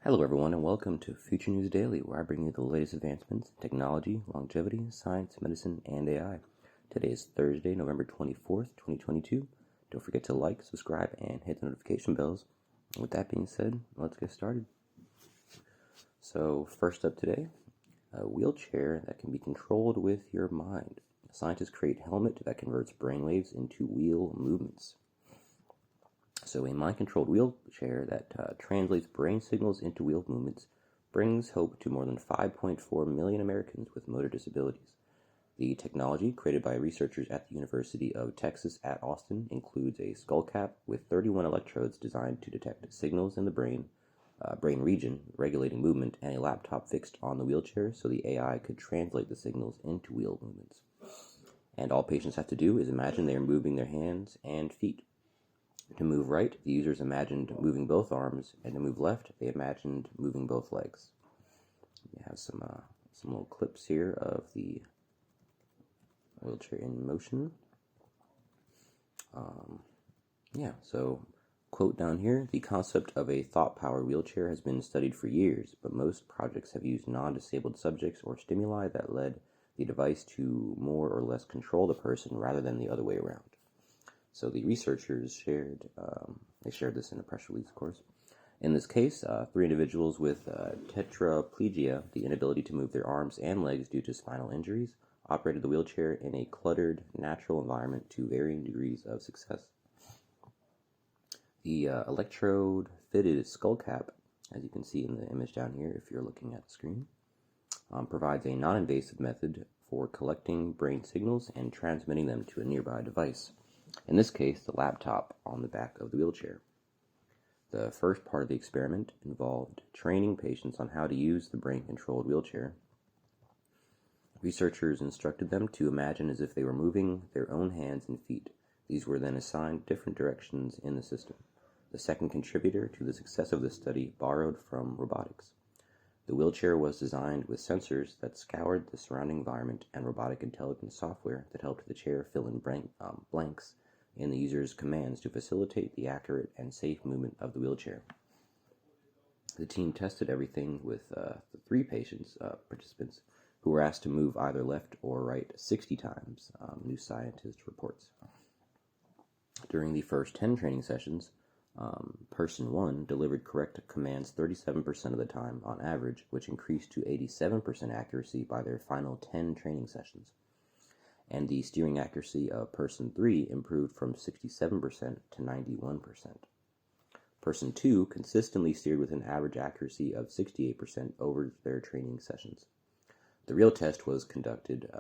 Hello, everyone, and welcome to Future News Daily, where I bring you the latest advancements in technology, longevity, science, medicine, and AI. Today is Thursday, November 24th, 2022. Don't forget to like, subscribe, and hit the notification bells. And with that being said, let's get started. So, first up today, a wheelchair that can be controlled with your mind. Scientists create a helmet that converts brainwaves into wheel movements. So a mind-controlled wheelchair that translates brain signals into wheel movements brings hope to more than 5.4 million Americans with motor disabilities. The technology, created by researchers at the University of Texas at Austin, includes a skull cap with 31 electrodes designed to detect signals in the brain region regulating movement, and a laptop fixed on the wheelchair so the AI could translate the signals into wheel movements. And all patients have to do is imagine they are moving their hands and feet. To move right, the users imagined moving both arms, and to move left, they imagined moving both legs. We have some little clips here of the wheelchair in motion. So quote down here, the concept of a thought-powered wheelchair has been studied for years, but most projects have used non-disabled subjects or stimuli that led the device to more or less control the person rather than the other way around. So the researchers shared this in a press release, of course. In this case, 3 individuals with tetraplegia, the inability to move their arms and legs due to spinal injuries, operated the wheelchair in a cluttered, natural environment to varying degrees of success. The electrode-fitted skull cap, as you can see in the image down here if you're looking at the screen, provides a non-invasive method for collecting brain signals and transmitting them to a nearby device. In this case, the laptop on the back of the wheelchair. The first part of the experiment involved training patients on how to use the brain-controlled wheelchair. Researchers instructed them to imagine as if they were moving their own hands and feet. These were then assigned different directions in the system. The second contributor to the success of this study borrowed from robotics. The wheelchair was designed with sensors that scoured the surrounding environment and robotic intelligence software that helped the chair fill in blanks in the user's commands to facilitate the accurate and safe movement of the wheelchair. The team tested everything with the 3 participants who were asked to move either left or right 60 times, New Scientist reports. During the first 10 training sessions, person 1 delivered correct commands 37% of the time on average, which increased to 87% accuracy by their final 10 training sessions. And the steering accuracy of person 3 improved from 67% to 91%. Person 2 consistently steered with an average accuracy of 68% over their training sessions. The real test was conducted.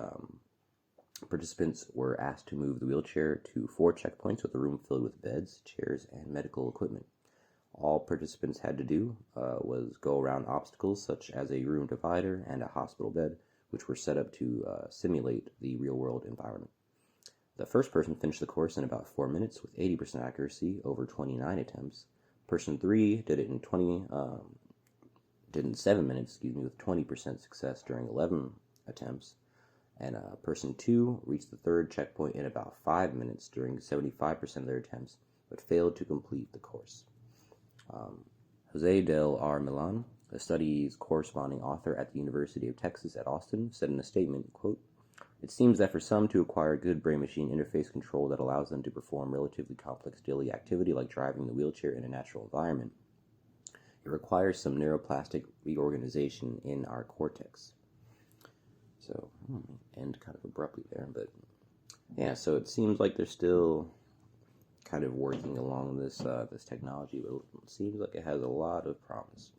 Participants were asked to move the wheelchair to 4 checkpoints with a room filled with beds, chairs, and medical equipment. All participants had to do was go around obstacles such as a room divider and a hospital bed, which were set up to simulate the real-world environment. The first person finished the course in about 4 minutes with 80% accuracy over 29 attempts. Person 3 did it in 7 minutes, with 20% success during 11 attempts. And person 2 reached the 3rd checkpoint in about 5 minutes during 75% of their attempts, but failed to complete the course. Jose del R. Milan, the study's corresponding author at the University of Texas at Austin, said in a statement, quote, "It seems that for some to acquire good brain-machine interface control that allows them to perform relatively complex daily activity like driving the wheelchair in a natural environment, it requires some neuroplastic reorganization in our cortex." So, end kind of abruptly there, but yeah, so it seems like they're still kind of working along this technology, but it seems like it has a lot of promise.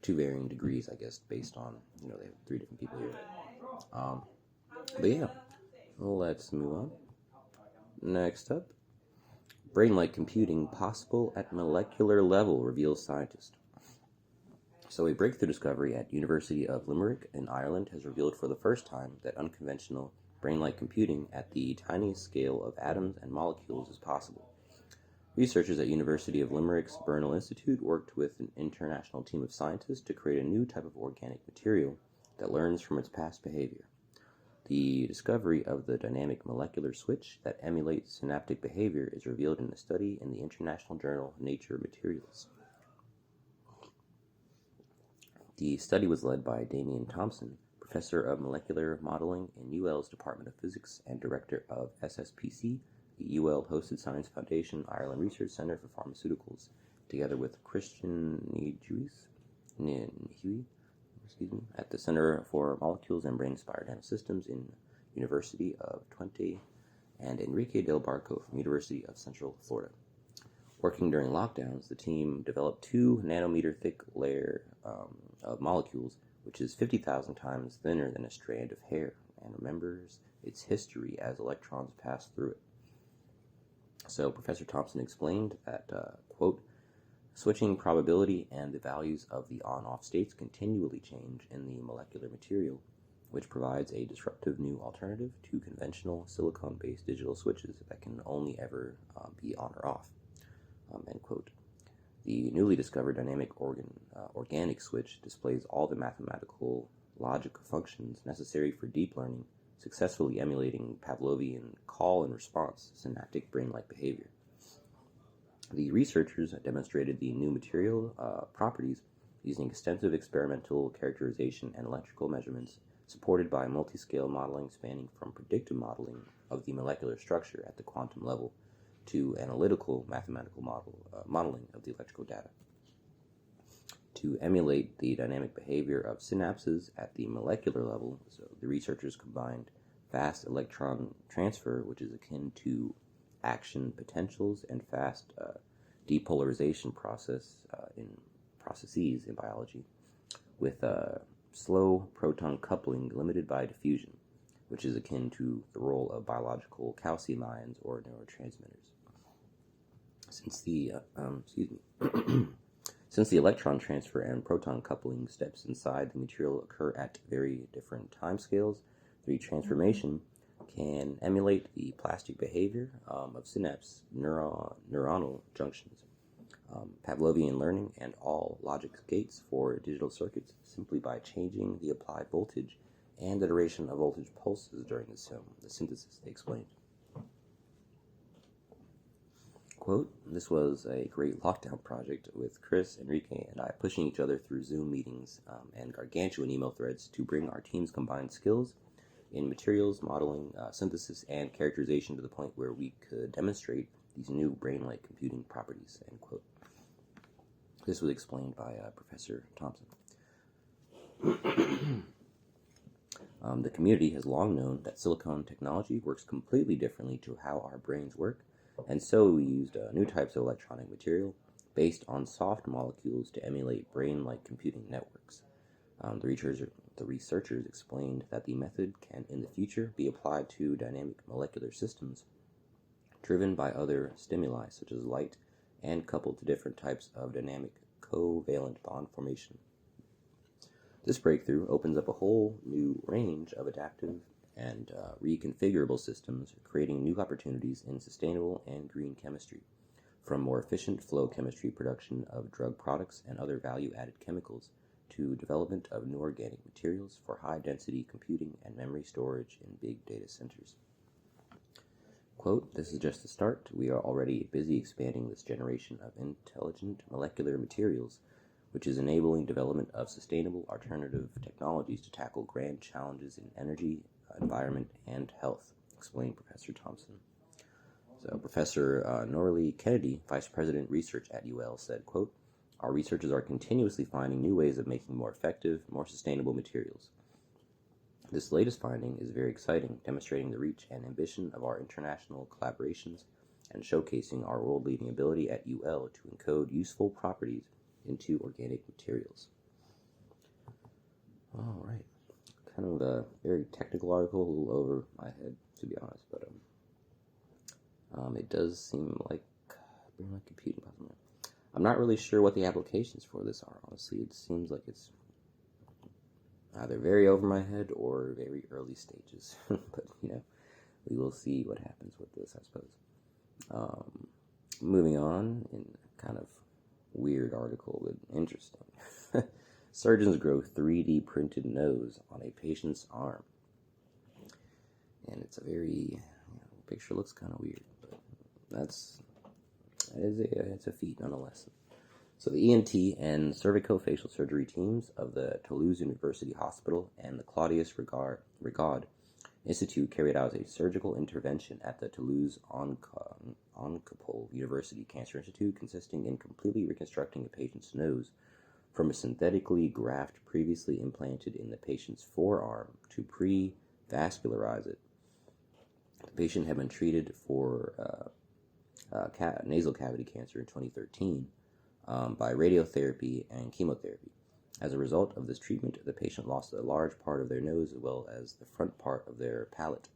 To varying degrees, I guess, based on, they have 3 different people here. But yeah, let's move on. Next up, brain-like computing possible at molecular level, reveals scientist. So a breakthrough discovery at University of Limerick in Ireland has revealed for the first time that unconventional brain-like computing at the tiniest scale of atoms and molecules is possible. Researchers at University of Limerick's Bernal Institute worked with an international team of scientists to create a new type of organic material that learns from its past behavior. The discovery of the dynamic molecular switch that emulates synaptic behavior is revealed in a study in the international journal Nature Materials. The study was led by Damian Thompson, professor of molecular modeling in UL's Department of Physics and director of SSPC, the UL-hosted Science Foundation Ireland Research Centre for Pharmaceuticals, together with Christian Nijhuis, at the Center for Molecules and Brain-Inspired Nanosystems in University of Twente, and Enrique Del Barco from University of Central Florida. Working during lockdowns, the team developed 2 nanometer thick layer of molecules, which is 50,000 times thinner than a strand of hair, and remembers its history as electrons pass through it. So Professor Thompson explained that, quote, switching probability and the values of the on-off states continually change in the molecular material, which provides a disruptive new alternative to conventional silicon-based digital switches that can only ever be on or off, end quote. The newly discovered dynamic organic switch displays all the mathematical logic functions necessary for deep learning, successfully emulating Pavlovian call and response synaptic brain-like behavior. The researchers demonstrated the new material properties using extensive experimental characterization and electrical measurements, supported by multi-scale modeling spanning from predictive modeling of the molecular structure at the quantum level to analytical mathematical modeling of the electrical data. To emulate the dynamic behavior of synapses at the molecular level, so the researchers combined fast electron transfer, which is akin to action potentials, and fast depolarization processes in biology, with slow proton coupling limited by diffusion, which is akin to the role of biological calcium ions or neurotransmitters. Since the since the electron transfer and proton coupling steps inside the material occur at very different timescales, the transformation can emulate the plastic behavior of synapse neuronal junctions, Pavlovian learning, and all logic gates for digital circuits simply by changing the applied voltage and the duration of voltage pulses during the synthesis, they explained. Quote, this was a great lockdown project with Chris, Enrique, and I pushing each other through Zoom meetings and gargantuan email threads to bring our team's combined skills in materials, modeling, synthesis, and characterization to the point where we could demonstrate these new brain-like computing properties, end quote. This was explained by Professor Thompson. The community has long known that silicon technology works completely differently to how our brains work, and so we used new types of electronic material based on soft molecules to emulate brain-like computing networks. The researchers explained that the method can, in the future, be applied to dynamic molecular systems driven by other stimuli, such as light, and coupled to different types of dynamic covalent bond formation. This breakthrough opens up a whole new range of adaptive and reconfigurable systems, creating new opportunities in sustainable and green chemistry, from more efficient flow chemistry production of drug products and other value-added chemicals to development of new organic materials for high-density computing and memory storage in big data centers. Quote, this is just the start. We are already busy expanding this generation of intelligent molecular materials, which is enabling development of sustainable alternative technologies to tackle grand challenges in energy, environment, and health, explained Professor Thompson. So Professor Norley Kennedy, Vice President Research at UL, said, quote, our researchers are continuously finding new ways of making more effective, more sustainable materials. This latest finding is very exciting, demonstrating the reach and ambition of our international collaborations and showcasing our world-leading ability at UL to encode useful properties into organic materials. All right. Kind of a very technical article, a little over my head, to be honest, but it does seem like brain-like computing. I'm not really sure what the applications for this are, honestly. It seems like it's either very over my head or very early stages, but, we will see what happens with this, I suppose. Moving on, in kind of weird article, but interesting. Surgeons grow 3D-printed nose on a patient's arm. And it's a very, picture looks kind of weird, but it's a feat nonetheless. So the ENT and cervicofacial surgery teams of the Toulouse University Hospital and the Claudius Rigaud Institute carried out a surgical intervention at the Toulouse Oncopole University Cancer Institute, consisting in completely reconstructing a patient's nose from a synthetically graft previously implanted in the patient's forearm to pre-vascularize it. The patient had been treated for nasal cavity cancer in 2013 by radiotherapy and chemotherapy. As a result of this treatment, the patient lost a large part of their nose as well as the front part of their palate.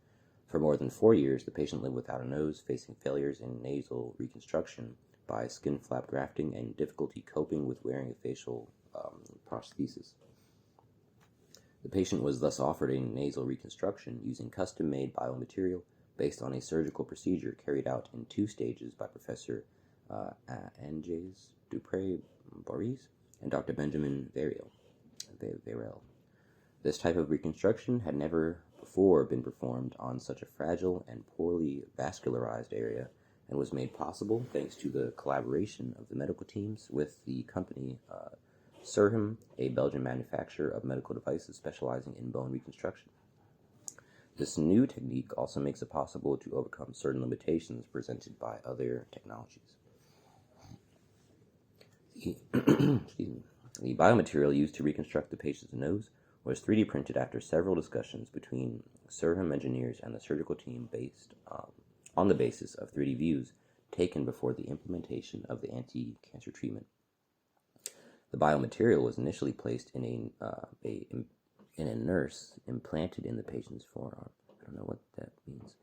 For more than 4 years, the patient lived without a nose, facing failures in nasal reconstruction by skin flap grafting and difficulty coping with wearing a facial prosthesis. The patient was thus offered a nasal reconstruction using custom-made biomaterial based on a surgical procedure carried out in 2 stages by Professor Angers Dupré-Boris and Dr. Benjamin Varel. This type of reconstruction had never before been performed on such a fragile and poorly vascularized area, and was made possible thanks to the collaboration of the medical teams with the company Surham, a Belgian manufacturer of medical devices specializing in bone reconstruction. This new technique also makes it possible to overcome certain limitations presented by other technologies. The biomaterial used to reconstruct the patient's nose was 3D printed after several discussions between Surham engineers and the surgical team based on the basis of 3D views taken before the implementation of the anti-cancer treatment. The biomaterial was initially placed in a nurse implanted in the patient's forearm. I don't know what that means.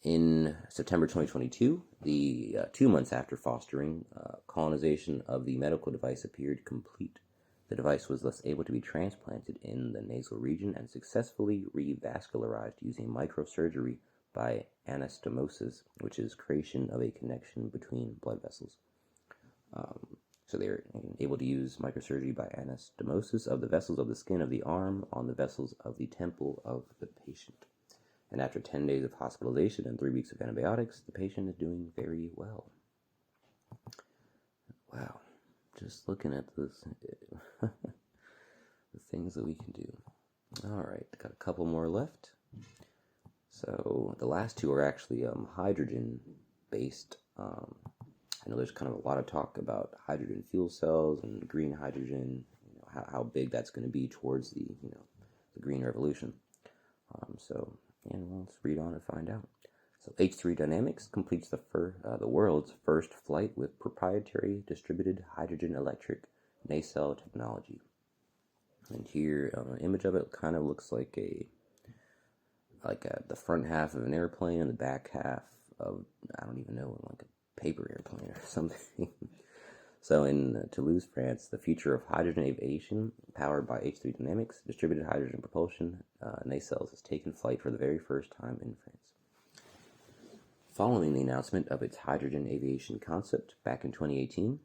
In September 2022, 2 months after fostering, colonization of the medical device appeared complete. The device was thus able to be transplanted in the nasal region and successfully revascularized using microsurgery by anastomosis, which is creation of a connection between blood vessels. So they were able to use microsurgery by anastomosis of the vessels of the skin of the arm on the vessels of the temple of the patient. And after 10 days of hospitalization and 3 weeks of antibiotics, the patient is doing very well. Wow, just looking at this, the things that we can do. All right, got a couple more left. So the last 2 are actually hydrogen-based. I know there's kind of a lot of talk about hydrogen fuel cells and green hydrogen, how big that's going to be towards the green revolution. Let's read on and find out. So H3 Dynamics completes the world's first flight with proprietary distributed hydrogen electric nacelle technology. And here, an image of it kind of looks like the front half of an airplane and the back half of, I don't even know, like a paper airplane or something. So in Toulouse, France, the future of hydrogen aviation, powered by H3 Dynamics, distributed hydrogen propulsion nacelles, has taken flight for the very first time in France. Following the announcement of its hydrogen aviation concept back in 2018,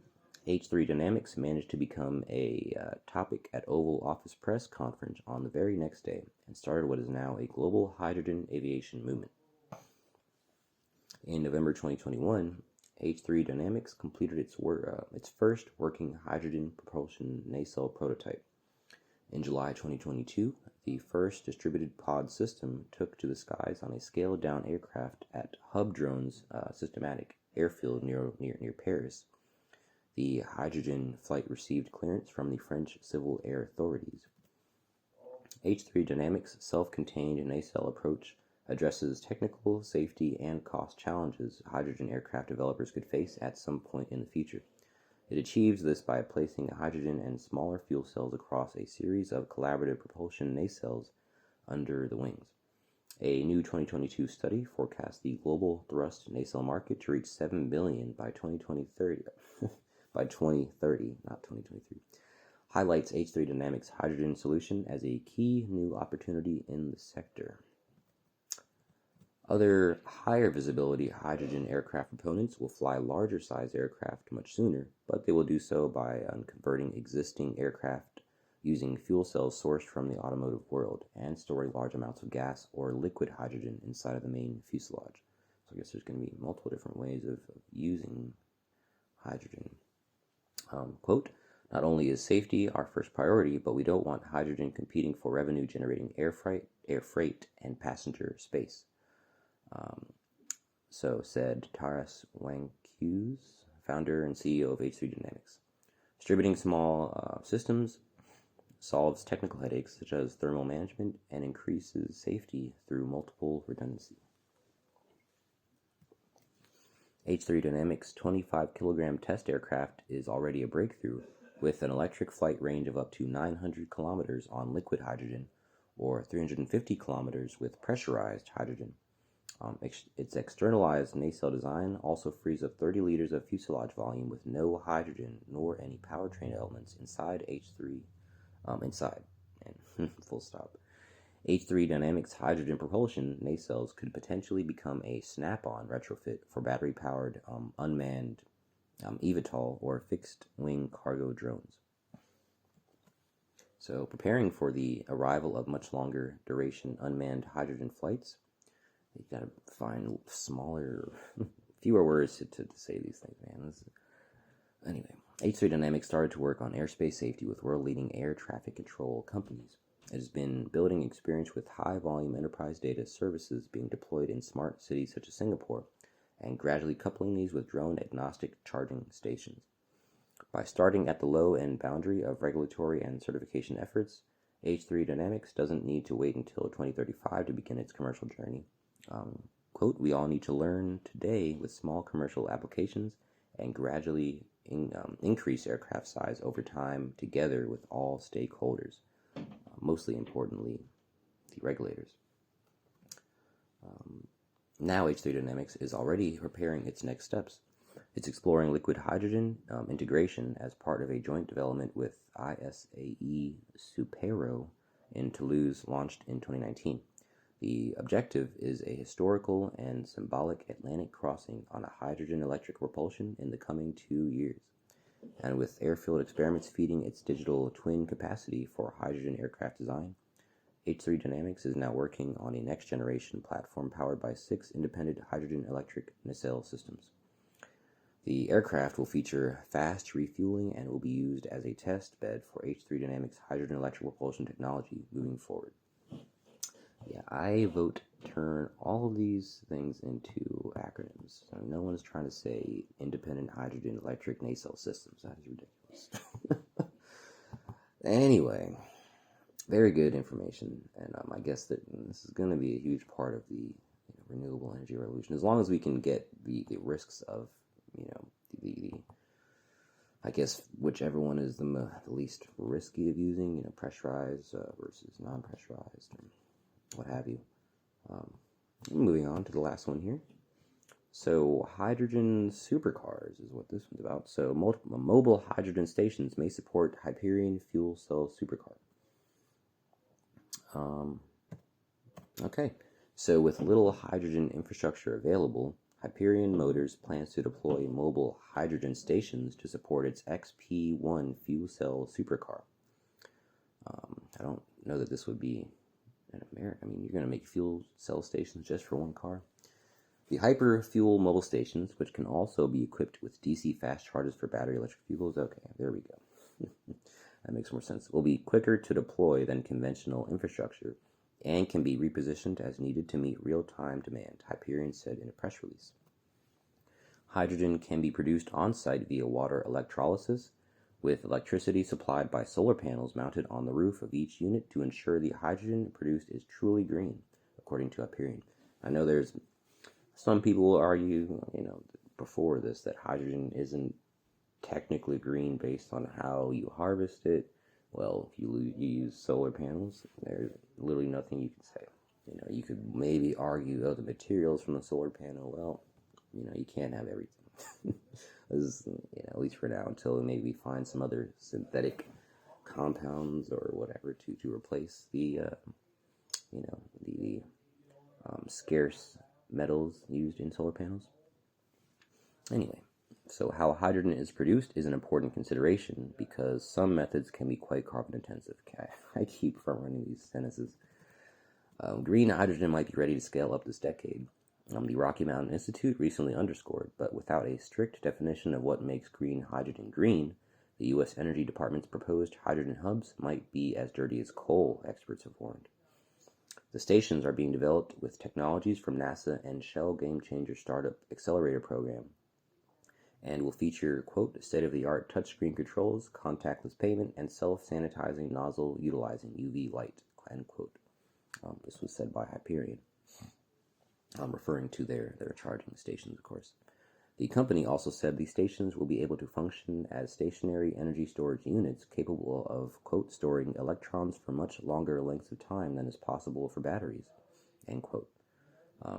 H3 Dynamics managed to become a topic at Oval Office press conference on the very next day and started what is now a global hydrogen aviation movement. In November 2021, H3 Dynamics completed its first working hydrogen propulsion nacelle prototype. In July 2022, the first distributed pod system took to the skies on a scaled-down aircraft at Hub Drones Systematic Airfield near Paris. The hydrogen flight received clearance from the French Civil Air Authorities. H3 Dynamics' self-contained nacelle approach addresses technical, safety, and cost challenges hydrogen aircraft developers could face at some point in the future. It achieves this by placing hydrogen and smaller fuel cells across a series of collaborative propulsion nacelles under the wings. A new 2022 study forecasts the global thrust nacelle market to reach $7 billion by 2030, by 2030, not 2023. Highlights H3 Dynamics' hydrogen solution as a key new opportunity in the sector. Other higher visibility hydrogen aircraft proponents will fly larger size aircraft much sooner, but they will do so by converting existing aircraft using fuel cells sourced from the automotive world and storing large amounts of gas or liquid hydrogen inside of the main fuselage. So I guess there's going to be multiple different ways of using hydrogen. Quote, not only is safety our first priority, but we don't want hydrogen competing for revenue generating air freight, and passenger space. So said Taras Wankus, founder and CEO of H3 Dynamics. Distributing small systems solves technical headaches such as thermal management and increases safety through multiple redundancy. H3 Dynamics' 25 kilogram test aircraft is already a breakthrough, with an electric flight range of up to 900 kilometers on liquid hydrogen or 350 kilometers with pressurized hydrogen. Its externalized nacelle design also frees up 30 liters of fuselage volume with no hydrogen nor any powertrain elements inside H3 inside, and full stop. H3 Dynamics hydrogen propulsion nacelles could potentially become a snap-on retrofit for battery-powered unmanned eVTOL or fixed-wing cargo drones. So, preparing for the arrival of much longer duration unmanned hydrogen flights, you gotta find smaller, fewer words to say these things, man. Anyway, H3 Dynamics started to work on airspace safety with world-leading air traffic control companies. It has been building experience with high-volume enterprise data services being deployed in smart cities such as Singapore, and gradually coupling these with drone-agnostic charging stations. By starting at the low-end boundary of regulatory and certification efforts, H3 Dynamics doesn't need to wait until 2035 to begin its commercial journey. Quote, we all need to learn today with small commercial applications and gradually increase aircraft size over time together with all stakeholders, mostly importantly, the regulators. Now H3 Dynamics is already preparing its next steps. It's exploring liquid hydrogen integration as part of a joint development with ISAE Supero in Toulouse, launched in 2019. The objective is a historical and symbolic Atlantic crossing on a hydrogen electric propulsion in the coming 2 years. And with airfield experiments feeding its digital twin capacity for hydrogen aircraft design, H3 Dynamics is now working on a next-generation platform powered by 6 independent hydrogen electric nacelle systems. The aircraft will feature fast refueling and will be used as a test bed for H3 Dynamics hydrogen electric propulsion technology moving forward. Yeah, I vote turn all of these things into acronyms. So no one's trying to say independent hydrogen electric nacelle systems. That is ridiculous. Anyway, very good information, and I guess that this is going to be a huge part of the renewable energy revolution. As long as we can get the risks of I guess whichever one is the least risky of using, pressurized versus non-pressurized, and what have you. Moving on to the last one here. So hydrogen supercars is what this one's about. So mobile hydrogen stations may support Hyperion fuel cell supercar. Okay, so with little hydrogen infrastructure available, Hyperion Motors plans to deploy mobile hydrogen stations to support its XP1 fuel cell supercar. I don't know that this would be in America. I mean, you're going to make fuel cell stations just for one car. The Hyper Fuel mobile stations, which can also be equipped with DC fast chargers for battery electric vehicles, okay, there we go. That makes more sense. Will be quicker to deploy than conventional infrastructure and can be repositioned as needed to meet real-time demand, Hyperion said in a press release. Hydrogen can be produced on-site via water electrolysis, with electricity supplied by solar panels mounted on the roof of each unit to ensure the hydrogen produced is truly green, according to Hyperion. I know there's some people will argue, before this, that hydrogen isn't technically green based on how you harvest it. Well, if you use solar panels, there's literally nothing you can say. You could maybe argue, the materials from the solar panel, well, you can't have everything. This is, at least for now, until maybe we find some other synthetic compounds or whatever to replace the scarce metals used in solar panels. Anyway, so how hydrogen is produced is an important consideration because some methods can be quite carbon intensive. Okay, I keep running these sentences. Green hydrogen might be ready to scale up this decade. The Rocky Mountain Institute recently underscored, but without a strict definition of what makes green hydrogen green, The U.S. Energy Department's proposed hydrogen hubs might be as dirty as coal, experts have warned. The stations are being developed with technologies from NASA and Shell Game Changer Startup Accelerator Program, and will feature, quote, state-of-the-art touchscreen controls, contactless payment, and self-sanitizing nozzle utilizing UV light, end quote. This was said by Hyperion, referring to their charging stations, of course. The company also said the stations will be able to function as stationary energy storage units capable of, quote, storing electrons for much longer lengths of time than is possible for batteries, end quote.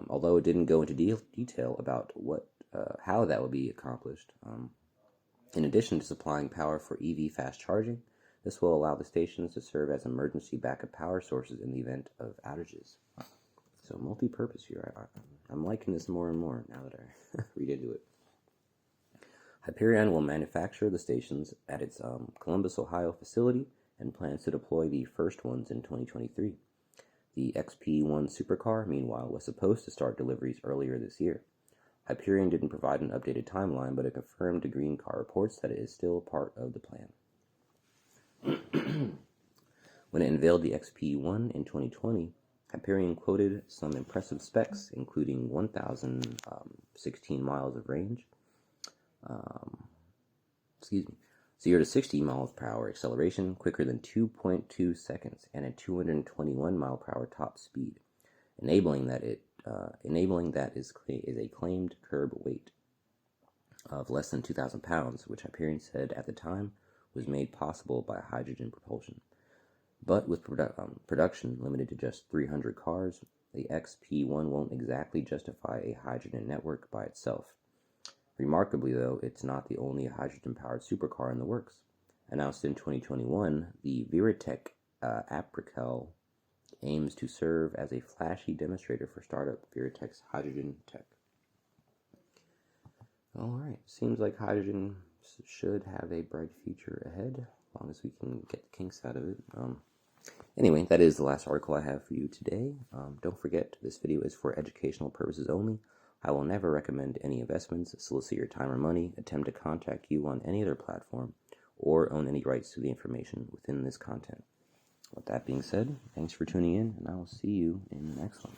Although it didn't go into detail about how that would be accomplished. In addition to supplying power for EV fast charging, this will allow the stations to serve as emergency backup power sources in the event of outages. So multi-purpose here. I'm liking this more and more now that I read into it. Hyperion will manufacture the stations at its Columbus, Ohio facility and plans to deploy the first ones in 2023. The XP1 Supercar, meanwhile, was supposed to start deliveries earlier this year. Hyperion didn't provide an updated timeline, but it confirmed to Green Car Reports that it is still part of the plan. When it unveiled the XP1 in 2020, Hyperion quoted some impressive specs, including 1,016 miles of range, 0 to 60 miles per hour acceleration quicker than 2.2 seconds, and a 221 mile per hour top speed, enabling that is a claimed curb weight of less than 2,000 pounds, which Hyperion said at the time was made possible by hydrogen propulsion. But with production limited to just 300 cars, the XP1 won't exactly justify a hydrogen network by itself. Remarkably, though, it's not the only hydrogen-powered supercar in the works. Announced in 2021, the Veritech Apricot aims to serve as a flashy demonstrator for startup Veritech's hydrogen tech. Alright, seems like hydrogen should have a bright future ahead, as long as we can get the kinks out of it. Anyway, that is the last article I have for you today. Don't forget, this video is for educational purposes only. I will never recommend any investments, solicit your time or money, attempt to contact you on any other platform, or own any rights to the information within this content. With that being said, thanks for tuning in, and I will see you in the next one.